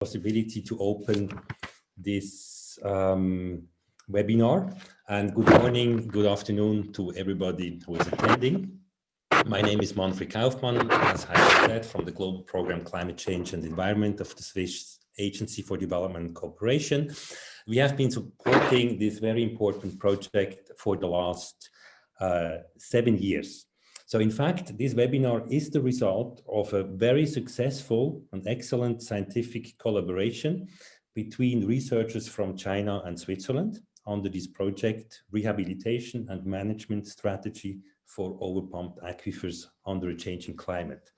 possibility to open this webinar. And good morning, good afternoon to everybody who is attending. My name is Manfred Kaufmann, as I said, from the Global Program Climate Change and Environment of the Swiss Agency for Development and Cooperation. We have been supporting this very important project for the last 7 years. So in fact, this webinar is the result of a very successful and excellent scientific collaboration between researchers from China and Switzerland under this project, Rehabilitation and Management Strategy for Overpumped Aquifers under a Changing Climate.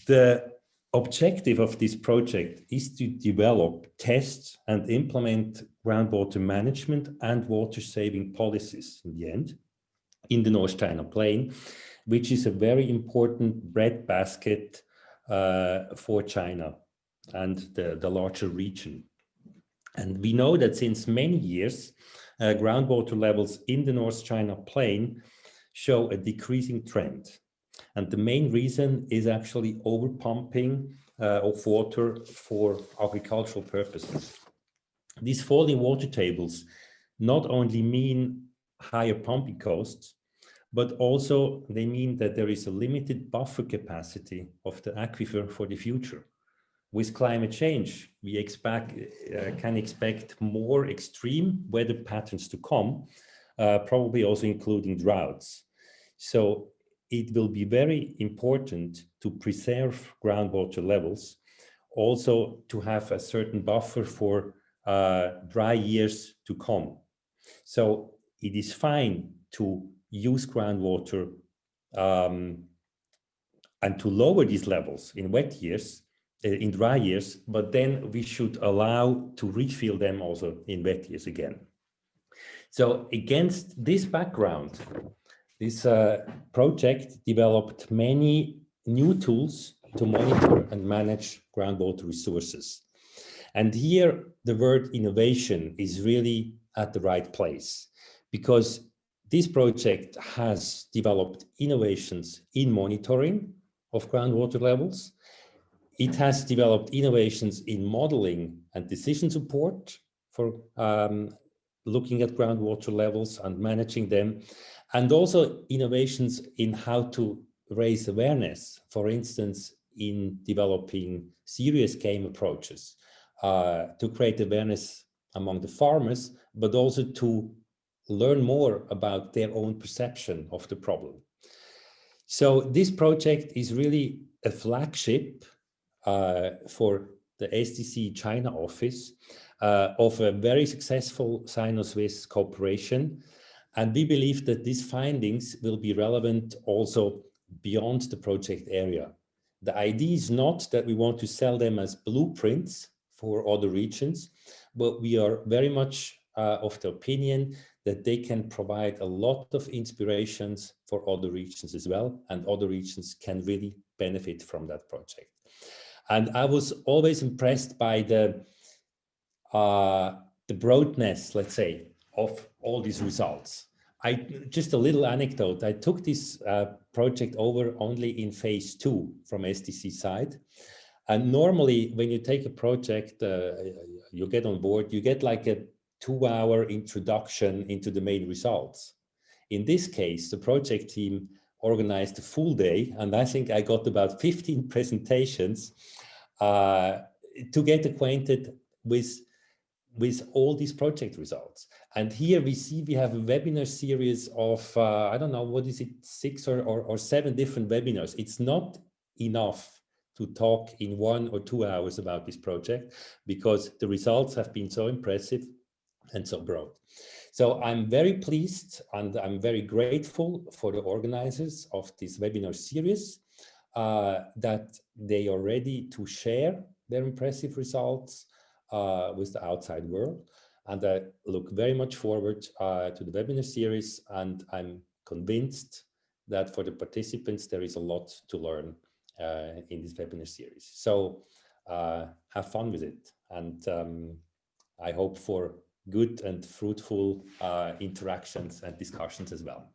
The objective of this project is to develop, test and implement groundwater management and water-saving policies in the end in the North China Plain, which is a very important breadbasket for China and the larger region. And we know that since many years, groundwater levels in the North China Plain show a decreasing trend. And the main reason is actually overpumping of water for agricultural purposes. These falling water tables not only mean higher pumping costs, but also they mean that there is a limited buffer capacity of the aquifer for the future. With climate change, we can expect more extreme weather patterns to come, probably also including droughts. So it will be very important to preserve groundwater levels, also to have a certain buffer for dry years to come. So it is fine to use groundwater and to lower these levels in wet years, in dry years, but then we should allow to refill them also in wet years again. So against this background, this project developed many new tools to monitor and manage groundwater resources. And here the word innovation is really at the right place, because this project has developed innovations in monitoring of groundwater levels. It has developed innovations in modeling and decision support for looking at groundwater levels and managing them, and also innovations in how to raise awareness, for instance, in developing serious game approaches to create awareness among the farmers, but also to learn more about their own perception of the problem. So this project is really a flagship for the SDC China office of a very successful Sino-Swiss cooperation. And we believe that these findings will be relevant also beyond the project area. The idea is not that we want to sell them as blueprints for other regions, but we are very much of the opinion that they can provide a lot of inspirations for other regions as well, and other regions can really benefit from that project. And I was always impressed by the broadness, let's say, of all these results. Just a little anecdote, I took this project over only in phase 2 from SDC side. And normally when you take a project, you get on board, you get like a 2-hour introduction into the main results. In this case, the project team organized a full day, and I think I got about 15 presentations to get acquainted with all these project results. And here we see we have a webinar series of, I don't know, what is it, 6 or 7 different webinars. It's not enough to talk in 1 or 2 hours about this project, because the results have been so impressive and so broad. So I'm very pleased and I'm very grateful for the organizers of this webinar series that they are ready to share their impressive results with the outside world. And I look very much forward to the webinar series, and I'm convinced that for the participants there is a lot to learn in this webinar series. So have fun with it, and I hope for good and fruitful interactions and discussions as well.